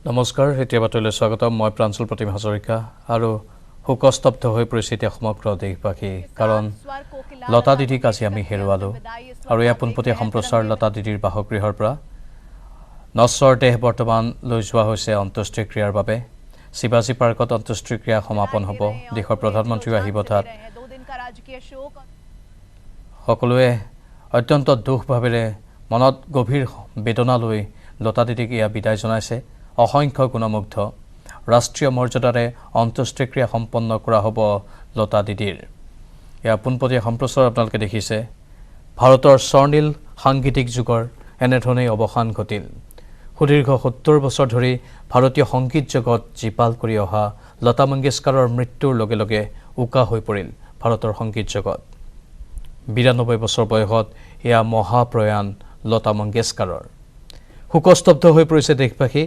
নমস্কাৰ হেতিয়াবাতলৈ স্বাগতম মই প্ৰাঞ্চল প্ৰতিম হাজৰিকা আৰু হুকস্তব্ধ হৈ পৰিছে এতিয়া সমগ্ৰ দেশবাসী কাৰণ লতা দিদিক আজি আমি হেৰুৱালো আৰু এই পোনপটীয়া সম্প্ৰচাৰ লতা দিদিৰ বাসগৃহৰ পৰা নশ্বৰ দেহ বৰ্তমান লৈ যোৱা হৈছে অন্ত্যেষ্টিক্ৰিয়াৰ বাবে শিৱাজী পাৰ্কত অন্ত্যেষ্টিক্ৰিয়া সমাপন হ'ব দেশৰ প্ৰধানমন্ত্ৰী আহিব তাত সকলোৱে অত্যন্ত দুখভাৱেৰে মনত গভীৰ বেদনা লৈ লতা দিদিক ইয়া বিদায় জনাইছে অসংখ্য গুণমুগ্ধ ৰাষ্ট্ৰীয় মৰ্যাদাৰে অন্ত্যেষ্টিক্ৰিয়া সম্পন্ন কৰা হ'ব লতা দিদিৰ ইয়া পোনপটীয়া সম্প্ৰচাৰ আপোনালোকে দেখিছে ভাৰতৰ স্বৰ্ণীল সাংগীতিক যুগৰ এনেধৰণেই অৱসান ঘটিল সুদীৰ্ঘ ৭০ বছৰ ধৰি ভাৰতীয় সংগীত জগত জীপাল কৰি অহা লতা মংগেশকাৰৰ মৃত্যুৰ লগে লগে উকা হৈ পৰিল ভাৰতৰ সংগীত জগত ৯২ বছৰ বয়সত এয়া মহাপ্ৰয়াণ লতা মংগেশকাৰৰ হুকস্তব্ধ হৈ পৰিছে দেশবাসী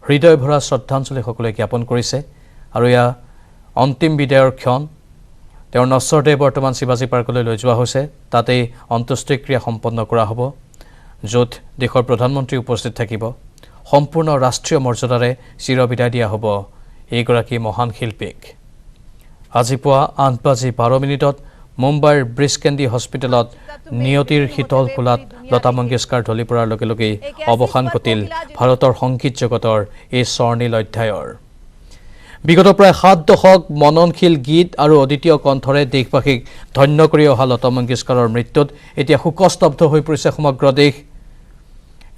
হৃদয় ভৰা শ্ৰদ্ধাঞ্জলি সকলোৱে জ্ঞাপন কৰিছে আৰু এয়া অন্তিম বিদায়ৰ ক্ষণ তেওঁৰ নশ্বৰ দেহ বৰ্তমান শিৱাজী পাৰ্কলৈ লৈ যোৱা হৈছে তাতেই অন্ত্যেষ্টিক্ৰিয়া সম্পন্ন কৰা হ'ব য'ত দেশৰ প্ৰধানমন্ত্ৰী উপস্থিত থাকিব সম্পূৰ্ণ ৰাষ্ট্ৰীয় মৰ্যাদাৰে চিৰবিদায় দিয়া হ'ব এইগৰাকী মহান শিল্পীক আজি পুৱা ৮:১২ মুম্বাইৰ ব্ৰিজ কেণ্ডি হস্পিটেলত নিয়তিৰ শীতল কোলাত লতা মংগেশকাৰ ঢলি পৰাৰ লগে লগেই অৱসান ঘটিল ভাৰতৰ সংগীত জগতৰ এই স্বৰ্ণীল অধ্যায়ৰ বিগত প্ৰায় ৭ দশক মননশীল গীত আৰু অদ্বিতীয় কণ্ঠৰে দেশবাসীক ধন্য কৰি অহা লতা মংগেশকাৰৰ মৃত্যুত এতিয়া শোকস্তব্ধ হৈ পৰিছে সমগ্ৰ দেশ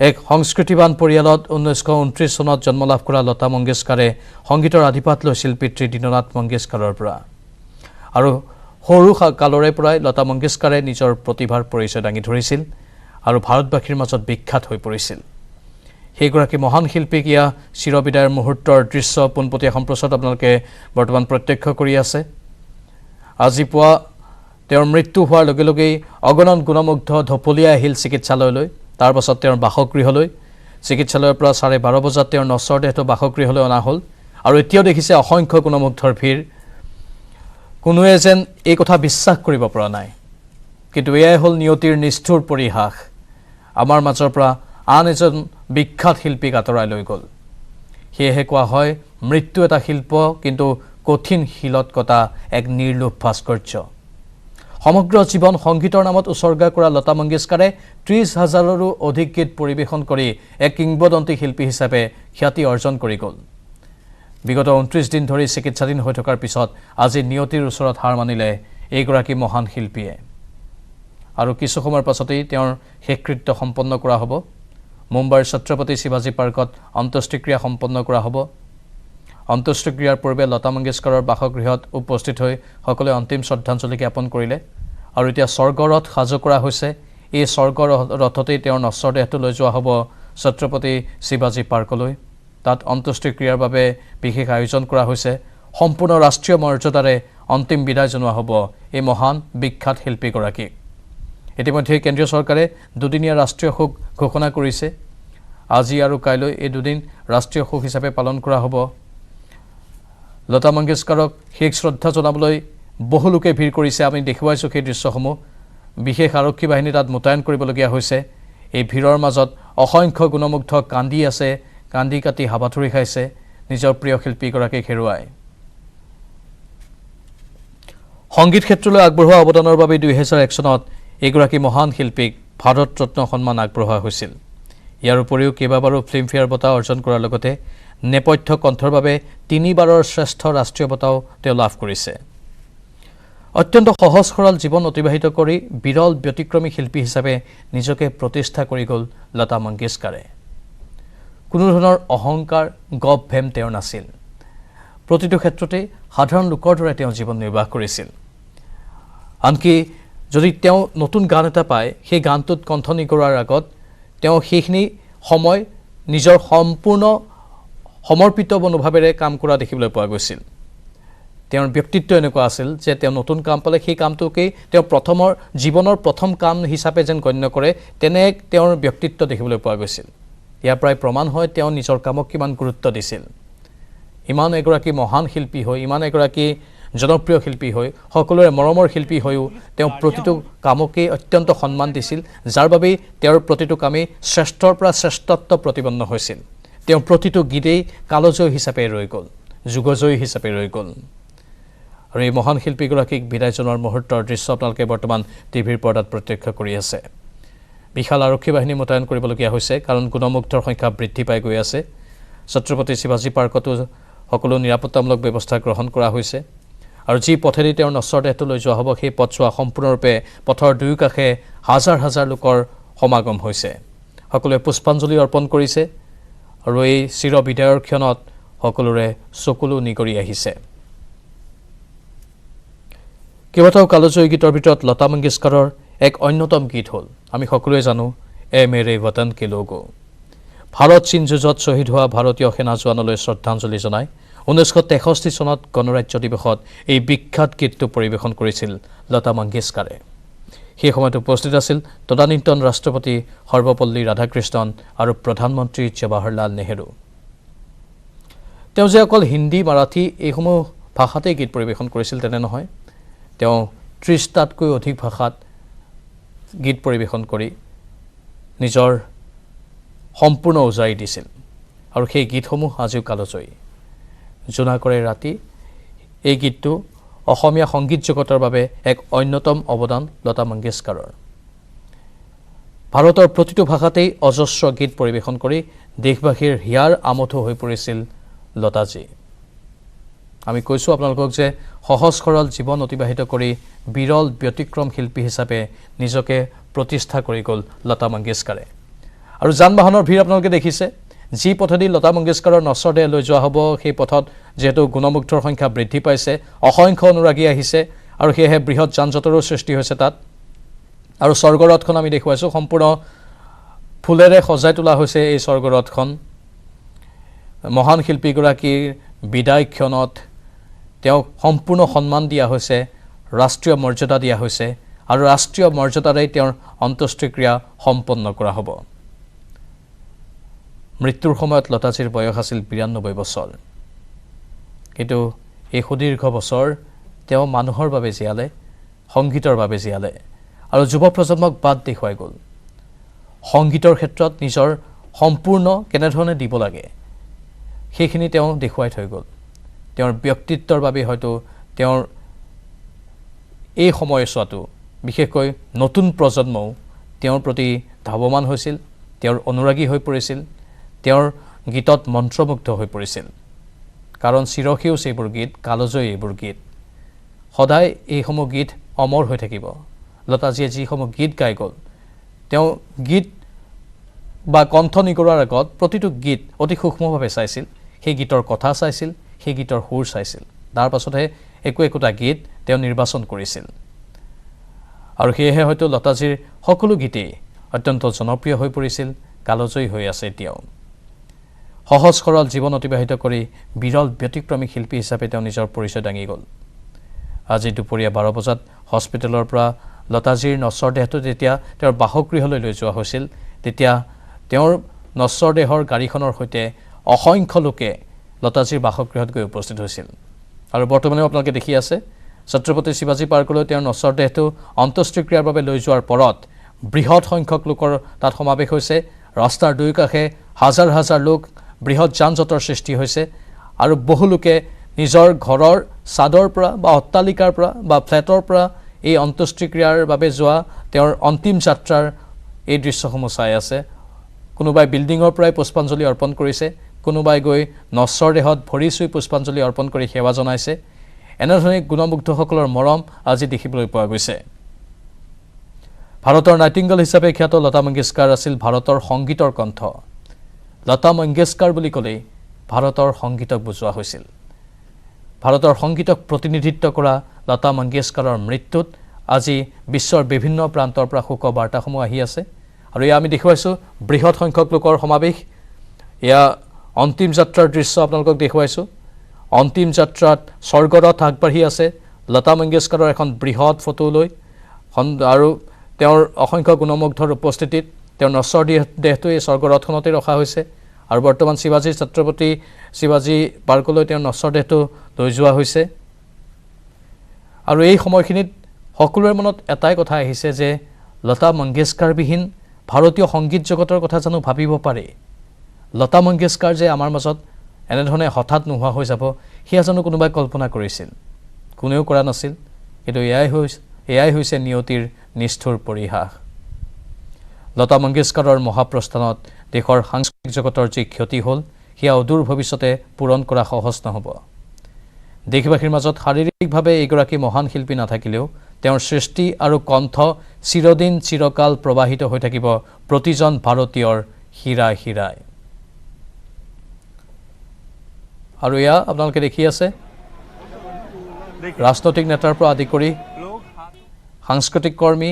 এক সংস্কৃতিবান পৰিয়ালত ১৯২৯ চনত জন্ম লাভ কৰা লতা মংগেশকাৰে সংগীতৰ আধিপাত লৈছিল পিতৃ দীননাথ মংগেশকাৰৰ পৰা আৰু সৰু কালৰে পৰাই লতা মংগেশকাৰে নিজৰ প্ৰতিভাৰ পৰিচয় দাঙি ধৰিছিল আৰু ভাৰতবাসীৰ মাজত বিখ্যাত হৈ পৰিছিল সেইগৰাকী মহান শিল্পীক ইয়া চিৰবিদায়ৰ মুহূৰ্তৰ দৃশ্য পোনপটীয়া সম্প্ৰচাৰত আপোনালোকে বৰ্তমান প্ৰত্যক্ষ কৰি আছে আজি পুৱা তেওঁৰ মৃত্যু হোৱাৰ লগে লগেই অগণন গুণমুগ্ধ ঢপলিয়াই আহিল চিকিৎসালয়লৈ তাৰ পাছত তেওঁৰ বাসগৃহলৈ চিকিৎসালয়ৰ পৰা ১২:৩০ বজাত তেওঁৰ নশ্বৰ দেহটো বাসগৃহলৈ অনা হ'ল আৰু এতিয়াও দেখিছে অসংখ্য গুণমুগ্ধৰ ভিৰ কোনোৱে যেন এই কথা বিশ্বাস কৰিব পৰা নাই কিন্তু এয়াই হ'ল নিয়তিৰ নিষ্ঠুৰ পৰিহাস আমাৰ মাজৰ পৰা আন এজন বিখ্যাত শিল্পীক আঁতৰাই লৈ গ'ল সেয়েহে কোৱা হয় মৃত্যু এটা শিল্প কিন্তু কঠিন শিলত কটা এক নিৰ্লোভ ভাস্কৰ্য সমগ্ৰ জীৱন সংগীতৰ নামত উৎসৰ্গা কৰা লতা মংগেশকাৰে ৩০,০০০ৰো অধিক গীত পৰিৱেশন কৰি এক কিংবদন্তী শিল্পী হিচাপে খ্যাতি অৰ্জন কৰি গ'ল বিগত ২৯ দিন ধৰি চিকিৎসাধীন হৈ থকাৰ পিছত আজি নিয়তিৰ ওচৰত হাৰ মানিলে এইগৰাকী মহান শিল্পীয়ে আৰু কিছু সময়ৰ পাছতেই তেওঁৰ শেষকৃত্য সম্পন্ন কৰা হ'ব মুম্বাইৰ ছত্ৰপতি শিৱাজী পাৰ্কত অন্ত্যেষ্টিক্ৰিয়া সম্পন্ন কৰা হ'ব অন্ত্যেষ্টিক্ৰিয়াৰ পূৰ্বে লতা মংগেশকাৰৰ বাসগৃহত উপস্থিত হৈ সকলোৱে অন্তিম শ্ৰদ্ধাঞ্জলি জ্ঞাপন কৰিলে আৰু এতিয়া স্বৰ্গৰথ সাজু কৰা হৈছে এই স্বৰ্গৰথতেই তেওঁৰ নশ্বৰ দেহটো লৈ যোৱা হ'ব ছত্ৰপতি শিৱাজী পাৰ্কলৈ তাত অন্ত্যেষ্টিক্ৰিয়াৰ বাবে বিশেষ আয়োজন কৰা হৈছে সম্পূৰ্ণ ৰাষ্ট্ৰীয় মৰ্যাদাৰে অন্তিম বিদায় জনোৱা হ'ব এই মহান বিখ্যাত শিল্পীগৰাকীক ইতিমধ্যে কেন্দ্ৰীয় চৰকাৰে দুদিনীয়া ৰাষ্ট্ৰীয় শোক ঘোষণা কৰিছে আজি আৰু কাইলৈ এই দুদিন ৰাষ্ট্ৰীয় শোক হিচাপে পালন কৰা হ'ব লতা মংগেশকাৰক শেষ শ্ৰদ্ধা জনাবলৈ বহু লোকে ভিৰ কৰিছে আমি দেখুৱাইছোঁ সেই দৃশ্যসমূহ বিশেষ আৰক্ষী বাহিনী তাত মোতায়েন কৰিবলগীয়া হৈছে এই ভিৰৰ মাজত অসংখ্য গুণমুগ্ধ কান্দি আছে কান্দি কাটি হাবাথুৰি খাইছে নিজৰ প্ৰিয় শিল্পীগৰাকীক হেৰুৱাই সংগীত ক্ষেত্ৰলৈ আগবঢ়োৱা অৱদানৰ বাবে ২০০১ চনত এইগৰাকী মহান শিল্পীক ভাৰত ৰত্ন সন্মান আগবঢ়োৱা হৈছিল ইয়াৰ উপৰিও কেইবাবাৰো ফিল্মফেয়াৰ বঁটা অৰ্জন কৰাৰ লগতে নেপথ্য কণ্ঠৰ বাবে ৩বাৰৰ শ্ৰেষ্ঠ ৰাষ্ট্ৰীয় বঁটাও তেওঁ লাভ কৰিছে অত্যন্ত সহজ সৰল জীৱন অতিবাহিত কৰি বিৰল ব্যতিক্ৰমী শিল্পী হিচাপে নিজকে প্ৰতিষ্ঠা কৰি গ'ল লতা মংগেশকাৰে কোনো ধৰণৰ অহংকাৰ গপ ভেম তেওঁৰ নাছিল প্ৰতিটো ক্ষেত্ৰতে সাধাৰণ লোকৰ দৰে তেওঁ জীৱন নিৰ্বাহ কৰিছিল আনকি যদি তেওঁ নতুন গান এটা পায় সেই গানটোত কণ্ঠ নিগৰাৰ আগত তেওঁ সেইখিনি সময় নিজৰ সম্পূৰ্ণ সমৰ্পিত মনোভাৱেৰে কাম কৰা দেখিবলৈ পোৱা গৈছিল তেওঁৰ ব্যক্তিত্ব এনেকুৱা আছিল যে তেওঁ নতুন কাম পালে সেই কামটোকেই তেওঁ জীৱনৰ প্ৰথম কাম হিচাপে যেন গণ্য কৰে তেনে তেওঁৰ ব্যক্তিত্ব দেখিবলৈ পোৱা গৈছিল ইয়াৰ প্ৰায় প্ৰমাণ হয় তেওঁ নিজৰ কামক কিমান গুৰুত্ব দিছিল ইমান এগৰাকী মহান শিল্পী হৈ ইমান এগৰাকী জনপ্ৰিয় শিল্পী হৈ সকলোৰে মৰমৰ শিল্পী হৈও তেওঁ প্ৰতিটো কামকে অত্যন্ত সন্মান দিছিল যাৰ বাবে তেওঁৰ প্ৰতিটো কামেই শ্ৰেষ্ঠৰ পৰা শ্ৰেষ্ঠত্ব প্ৰতিপন্ন হৈছিল তেওঁৰ প্ৰতিটো গীতেই কালজয়ী হিচাপে ৰৈ গ'ল, যুগজয়ী হিচাপে ৰৈ গ'ল। আৰু এই মহান শিল্পীগৰাকীক বিদায় জনোৱাৰ মুহূৰ্তৰ দৃশ্য আপোনালোকে বৰ্তমান টিভিৰ পৰ্দাত প্ৰত্যক্ষ কৰি আছে। বিশাল আৰক্ষী বাহিনী মোতায়েন কৰিবলগীয়া হৈছে, কাৰণ গুণমুগ্ধৰ সংখ্যা বৃদ্ধি পাই গৈ আছে। ছত্ৰপতি শিৱাজী পাৰ্কতো সকলো নিৰাপত্তামূলক ব্যৱস্থা গ্ৰহণ কৰা হৈছে। আৰু যি পথেদি তেওঁৰ নশ্বৰ দেহটো লৈ যোৱা হ'ব, সেই পথছোৱা সম্পূৰ্ণৰূপে পথৰ দুয়োকাষে হাজাৰ হাজাৰ লোকৰ সমাগম হৈছে। সকলোৱে পুষ্পাঞ্জলি অৰ্পণ কৰিছে আৰু এই চিৰ বিদায়ৰ ক্ষণত সকলোৰে চকুলো নিগৰি আহিছে। কেইবাটাও কালজয়ী গীতৰ ভিতৰত লতা মংগেশকাৰৰ এক অন্যতম গীত হ'ল, আমি সকলোৱে জানো, এ মেৰে বতন কে লোগো। ভাৰত চীন যুঁজত শ্বহীদ হোৱা ভাৰতীয় সেনা জোৱানলৈ শ্ৰদ্ধাঞ্জলি জনাই 1963 চনত গণৰাজ্য দিৱসত এই বিখ্যাত গীতটো পৰিৱেশন কৰিছিল লতা মংগেশকাৰে। সেই সময়ত উপস্থিত আছিল তদানীন্তন ৰাষ্ট্ৰপতি সৰ্বপল্লী ৰাধাকৃষ্ণন আৰু প্ৰধানমন্ত্ৰী জৱাহৰলাল নেহৰু। তেওঁ যে অকল হিন্দী, মাৰাঠী এইসমূহ ভাষাতেই গীত পৰিৱেশন কৰিছিল তেনে নহয়, তেওঁ 30টাতকৈ অধিক ভাষাত গীত পৰিৱেশন কৰি নিজৰ সম্পূৰ্ণ উজাৰি দিছিল। আৰু সেই গীতসমূহ আজিও কালজয়ী। জোনাকৰে ৰাতি এই গীতটো অসমীয়া সংগীত জগতৰ বাবে এক অন্যতম অৱদান লতা মংগেশকাৰৰ। ভাৰতৰ প্ৰতিটো ভাষাতেই অজস্ৰ গীত পৰিৱেশন কৰি দেশবাসীৰ হিয়াৰ আমঠু হৈ পৰিছিল লতাজী। আমি কৈছোঁ আপোনালোকক যে সহজ সৰল জীৱন অতিবাহিত কৰি বিৰল ব্যতিক্ৰম শিল্পী হিচাপে নিজকে প্ৰতিষ্ঠা কৰি গ'ল লতা মংগেশকাৰে। আৰু যান বাহনৰ ভিৰ আপোনালোকে দেখিছে। যি পথেদি লতা মংগেশকাৰৰ নশ্বৰ দেহ লৈ যোৱা হ'ব, সেই পথত যিহেতু গুণমুগ্ধৰ সংখ্যা বৃদ্ধি পাইছে, অসংখ্য অনুৰাগী আহিছে আৰু সেয়েহে বৃহৎ যান জঁটৰো সৃষ্টি হৈছে তাত। আৰু স্বৰ্গৰথখন আমি দেখুৱাইছোঁ, সম্পূৰ্ণ ফুলেৰে সজাই তোলা হৈছে এই স্বৰ্গৰথখন। মহান শিল্পীগৰাকীৰ বিদায় ক্ষণত তেওঁক সম্পূৰ্ণ সন্মান দিয়া হৈছে, ৰাষ্ট্ৰীয় মৰ্যাদা দিয়া হৈছে আৰু ৰাষ্ট্ৰীয় মৰ্যাদাৰেই তেওঁৰ অন্ত্যেষ্টিক্ৰিয়া সম্পন্ন কৰা হ'ব। মৃত্যুৰ সময়ত লতাজীৰ বয়স আছিল 92 বছৰ। কিন্তু এই সুদীৰ্ঘ বছৰ তেওঁ মানুহৰ বাবে জীয়ালে, সংগীতৰ বাবে জীয়ালে আৰু যুৱ প্ৰজন্মক বাট দেখুৱাই গ'ল। সংগীতৰ ক্ষেত্ৰত নিজৰ সম্পূৰ্ণ কেনেধৰণে দিব লাগে সেইখিনি তেওঁ দেখুৱাই থৈ গ'ল। তেওঁৰ ব্যক্তিত্বৰ বাবে হয়তো তেওঁৰ এই সময়ছোৱাটো বিশেষকৈ নতুন প্ৰজন্মও তেওঁৰ প্ৰতি ধাৱমান হৈছিল, তেওঁৰ অনুৰাগী হৈ পৰিছিল, তেওঁৰ গীতত মন্ত্ৰমুগ্ধ হৈ পৰিছিল। কাৰণ চিৰসেউজ এইবোৰ গীত, কালজয়ী এইবোৰ গীত, সদায় এইসমূহ গীত অমৰ হৈ থাকিব। লতাজীয়ে যিসমূহ গীত গাই গ'ল, তেওঁ গীত বা কণ্ঠ নিগৰোৱাৰ আগত প্ৰতিটো গীত অতি সূক্ষ্মভাৱে চাইছিল, সেই গীতৰ কথা চাইছিল, সেই গীতৰ সুৰ চাইছিল, তাৰ পাছতহে একোটা গীত তেওঁ নিৰ্বাচন কৰিছিল। আৰু সেয়েহে হয়তো লতাজীৰ সকলো গীতেই অত্যন্ত জনপ্ৰিয় হৈ পৰিছিল, কালজয়ী হৈ আছে এতিয়াও। সহজ সৰল জীৱন অতিবাহিত কৰি বিৰল ব্যতিক্ৰমী শিল্পী হিচাপে তেওঁ নিজৰ পৰিচয় দাঙি গ'ল। আজি দুপৰীয়া 12 বজাত হস্পিটেলৰ পৰা লতাজীৰ নশ্বৰ দেহটো যেতিয়া তেওঁৰ বাসগৃহলৈ লৈ যোৱা হৈছিল, তেতিয়া তেওঁৰ নশ্বৰ দেহৰ গাড়ীখনৰ সৈতে অসংখ্য লোকে লতাজীৰ বাসগৃহত গৈ উপস্থিত হৈছিল। আৰু বৰ্তমানেও আপোনালোকে দেখি আছে, ছত্ৰপতি শিৱাজী পাৰ্কলৈ তেওঁৰ নশ্বৰ দেহটো অন্ত্যেষ্টিক্ৰিয়াৰ বাবে লৈ যোৱাৰ পৰত বৃহৎ সংখ্যক লোকৰ তাত সমাৱেশ হৈছে। ৰাস্তাৰ দুয়োকাষে হাজাৰ হাজাৰ লোক, বৃহৎ যান জঁটৰ সৃষ্টি হৈছে আৰু বহু লোকে নিজৰ ঘৰৰ ছাদৰ পৰা বা অট্টালিকাৰ পৰা বা ফ্লেটৰ পৰা এই অন্ত্যেষ্টিক্ৰিয়াৰ বাবে যোৱা তেওঁৰ অন্তিম যাত্ৰাৰ এই দৃশ্যসমূহ চাই আছে। কোনোবাই বিল্ডিঙৰ পৰাই পুষ্পাঞ্জলি অৰ্পণ কৰিছে, কোনোবাই গৈ নশ্বৰ দেহত ভৰি চুই পুষ্পাঞ্জলি অৰ্পণ কৰি সেৱা জনাইছে। এনেধৰণে গুণমুগ্ধসকলৰ মৰম আজি দেখিবলৈ পোৱা গৈছে। ভাৰতৰ নাইটিংগেল হিচাপে খ্যাত লতা মংগেশকাৰ আছিল ভাৰতৰ সংগীতৰ কণ্ঠ। লতা মংগেশকাৰ বুলি ক'লেই ভাৰতৰ সংগীতক বুজোৱা হৈছিল। ভাৰতৰ সংগীতক প্ৰতিনিধিত্ব কৰা লতা মংগেশকাৰৰ মৃত্যুত আজি বিশ্বৰ বিভিন্ন প্ৰান্তৰ পৰা শোক বাৰ্তাসমূহ আহি আছে। আৰু এয়া আমি দেখুৱাইছোঁ বৃহৎ সংখ্যক লোকৰ সমাৱেশ। এয়া অন্তিম যাত্ৰাৰ দৃশ্য আপোনালোকক দেখুৱাইছোঁ। অন্তিম যাত্ৰাত স্বৰ্গৰথ আগবাঢ়ি আছে লতা মংগেশকাৰৰ এখন বৃহৎ ফটো লৈ, আৰু তেওঁৰ অসংখ্য গুণমুগ্ধৰ উপস্থিতিত তেওঁৰ নশ্বৰ দেহটো এই স্বৰ্গৰথখনতে ৰখা হৈছে। আৰু বৰ্তমান ছত্ৰপতি শিৱাজী পাৰ্কলৈ তেওঁৰ নশ্বৰ দেহটো লৈ যোৱা হৈছে। আৰু এই সময়খিনিত সকলোৰে মনত এটাই কথা আহিছে যে লতা মংগেশকাৰবিহীন ভাৰতীয় সংগীত জগতৰ কথা জানো ভাবিব পাৰে? লতা মংগেশকাৰ যে আমাৰ মাজত এনেধৰণে হঠাৎ নোহোৱা হৈ যাব সেয়া জানো কোনোবাই কল্পনা কৰিছিল? কোনেও কৰা নাছিল। কিন্তু এয়াই হৈছে নিয়তিৰ নিষ্ঠুৰ পৰিহাস। লতা মংগেশকাৰৰ মহাপ্ৰস্থানত দেশৰ সাংস্কৃতিক জগতৰ যি ক্ষতি হ'ল সেয়া অদূৰ ভৱিষ্যতে পূৰণ কৰা সহজ নহ'ব। দেশবাসীৰ মাজত শাৰীৰিকভাৱে এগৰাকী মহান শিল্পী নাথাকিলেও তেওঁৰ সৃষ্টি আৰু কণ্ঠ চিৰদিন চিৰকাল প্ৰবাহিত হৈ থাকিব প্ৰতিজন ভাৰতীয়ৰ শিৰাই শিৰাই। আৰু এয়া আপোনালোকে দেখি আছে ৰাজনৈতিক নেতাৰ পৰা আদি কৰি সাংস্কৃতিক কৰ্মী,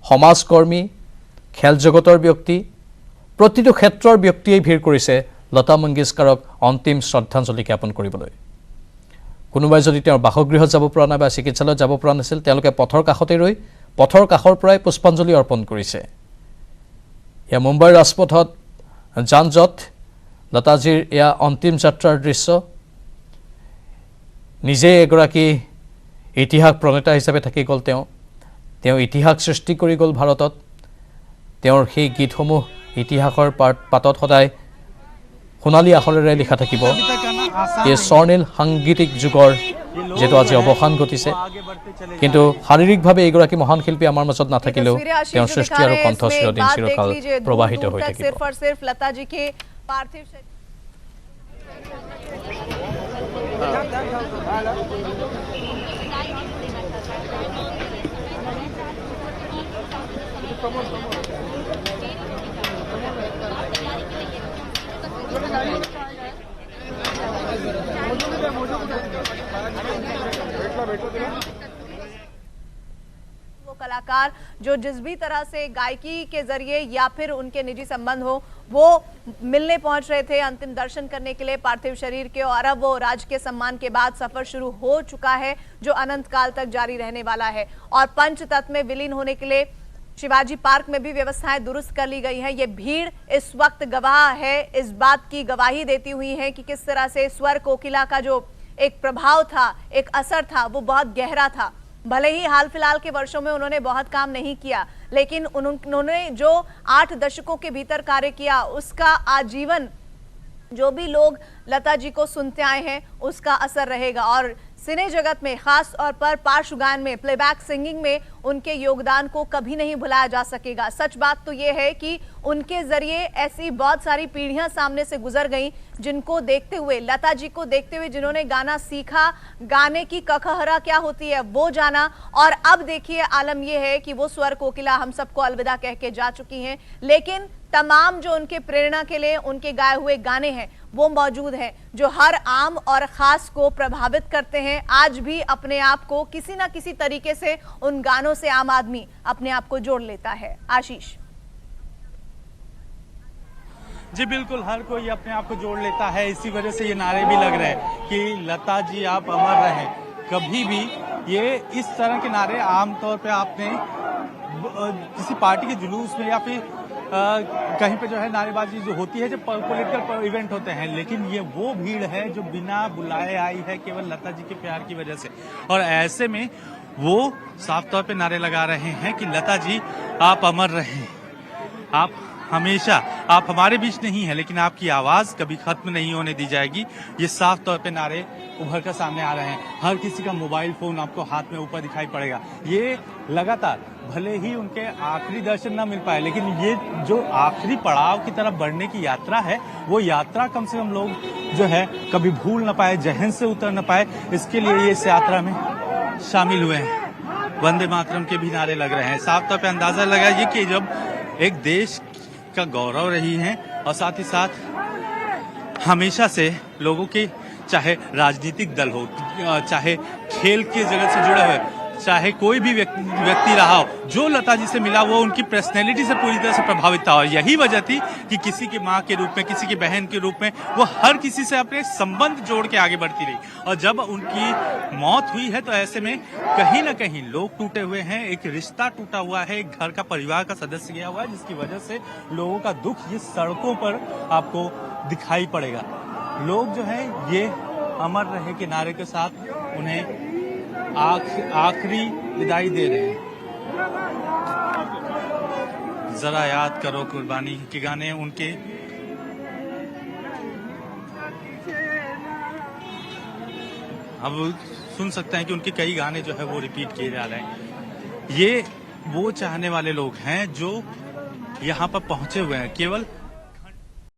সমাজকৰ্মী, খেল জগতৰ ব্যক্তি, প্ৰতিটো ক্ষেত্ৰৰ ব্যক্তিয়ে ভিৰ কৰিছে লতা মংগেশকাৰক অন্তিম শ্ৰদ্ধাঞ্জলি জ্ঞাপন কৰিবলৈ। কোনোবাই যদি তেওঁৰ বাসগৃহত যাব পৰা নাই বা চিকিৎসালয়ত যাব পৰা নাছিল, তেওঁলোকে পথৰ কাষতে ৰৈ পথৰ কাষৰ পৰাই পুষ্পাঞ্জলি অৰ্পণ কৰিছে। এয়া মুম্বাইৰ ৰাজপথত যান-জঁট, লতাজীৰ এয়া অন্তিম যাত্ৰাৰ দৃশ্য। নিজে এগৰাকী ইতিহাস প্ৰণেতা হিচাপে থাকি গ'ল। তেওঁ ইতিহাস সৃষ্টি কৰি গ'ল ভাৰতত। তেওঁৰ সেই গীতসমূহ ইতিহাসৰ পাতত সদায় সোণালী আখৰেৰে লিখা থাকিব। এই স্বৰ্ণীল সাংগীতিক যুগৰ যেটো আজি অৱসান ঘটিছে, কিন্তু শাৰীৰিকভাৱে এগৰাকী মহান শিল্পী আমাৰ মাজত নাথাকিলেও তেওঁৰ সৃষ্টি আৰু কণ্ঠ চিৰদিন চিৰকাল প্ৰবাহিত হৈ থাকিব। वो कलाकार जो जिस भी तरह से गायकी के जरिए या फिर उनके निजी संबंध हो, वो मिलने पहुंच रहे थे अंतिम दर्शन करने के लिए पार्थिव शरीर के, और अब वो राजकीय सम्मान के बाद सफर शुरू हो चुका है जो अनंत काल तक जारी रहने वाला है। और पंचतत्व में विलीन होने के लिए शिवाजी पार्क में भी व्यवस्थाएं दुरुस्त कर ली गई हैं। ये भीड़ इस वक्त गवाह है, इस बात की गवाही देती हुई है कि किस तरह से स्वर कोकिला का जो एक प्रभाव था, एक असर था, वो बहुत गहरा था। भले ही हाल फिलहाल के वर्षों में उन्होंने बहुत काम नहीं किया, लेकिन उन्होंने जो 8 दशकों के भीतर कार्य किया, उसका आजीवन जो भी लोग लता जी को सुनते आए हैं उसका असर रहेगा। और सिने जगत में, खास तौर पर पार्श्व गायन में, प्लेबैक सिंगिंग में उनके योगदान को कभी नहीं भुलाया जा सकेगा। सच बात तो ये है कि उनके जरिए ऐसी बहुत सारी पीढ़ियां सामने से गुजर गईं जिनको देखते हुए, लता जी को देखते हुए, जिन्होंने गाना सीखा, गाने की कखहरा क्या होती है वो जाना, और अब देखिए आलम यह है कि वो स्वर कोकिला हम सबको अलविदा कह के जा चुकी हैं। लेकिन तमाम जो उनके प्रेरणा के लिए उनके गाए हुए गाने हैं वो मौजूद हैं, जो हर आम और खास को प्रभावित करते हैं। आज भी अपने आप को किसी ना किसी तरीके से उन गानों से आम आदमी अपने आप को जोड़ लेता है। आशीष जी बिल्कुल, हर कोई अपने आप को जोड़ लेता है। इसी वजह से ये नारे भी लग रहे हैं कि लता जी आप अमर रहें। कभी भी ये इस तरह के नारे आमतौर पे आपने किसी पार्टी के जुलूस में या फिर कहीं पे जो है नारेबाजी जो होती है, जब पॉलिटिकल इवेंट होते हैं, लेकिन ये वो भीड़ है जो बिना बुलाए आई है केवल लता जी के प्यार की वजह से। और ऐसे में वो साफ तौर पे नारे लगा रहे हैं कि लता जी आप अमर रहें, आप हमेशा, आप हमारे बीच नहीं है लेकिन आपकी आवाज कभी खत्म नहीं होने दी जाएगी। ये साफ तौर पे नारे उभर कर सामने आ रहे हैं। हर किसी का मोबाइल फोन आपको हाथ में ऊपर दिखाई पड़ेगा। ये लगातार, भले ही उनके आखिरी दर्शन ना मिल पाए, लेकिन ये जो आखिरी पड़ाव की तरफ बढ़ने की यात्रा है, वो यात्रा कम से कम लोग जो है कभी भूल ना पाए, जहन से उतर ना पाए, इसके लिए ये इस यात्रा में शामिल हुए हैं। वंदे मातरम के भी नारे लग रहे हैं। साफ तौर पर अंदाजा लगाइए कि जब एक देश का गौरव रही हैं और साथ ही साथ हमेशा से लोगों के, चाहे राजनीतिक दल हो, चाहे खेल के जगत से जुड़े हुए, चाहे कोई भी व्यक्ति रहा हो, जो लता जी से मिला वो उनकी पर्सनैलिटी से पूरी तरह से प्रभावित था। और यही वजह थी कि किसी की माँ के रूप में, किसी की बहन के रूप में वो हर किसी से अपने संबंध जोड़ के आगे बढ़ती रही। और जब उनकी मौत हुई है तो ऐसे में कहीं ना कहीं लोग टूटे हुए हैं, एक रिश्ता टूटा हुआ है, एक घर का, परिवार का सदस्य गया हुआ है, जिसकी वजह से लोगों का दुख ये सड़कों पर आपको दिखाई पड़ेगा। लोग जो है ये अमर रहे के नारे के साथ उन्हें आखिरी विदाई दे रहे हैं। जरा याद करो कुर्बानी के गाने उनके अब सुन सकते हैं कि उनके कई गाने जो है वो रिपीट किए जा रहे हैं। ये वो चाहने वाले लोग हैं जो यहाँ पर पहुंचे हुए हैं। केवल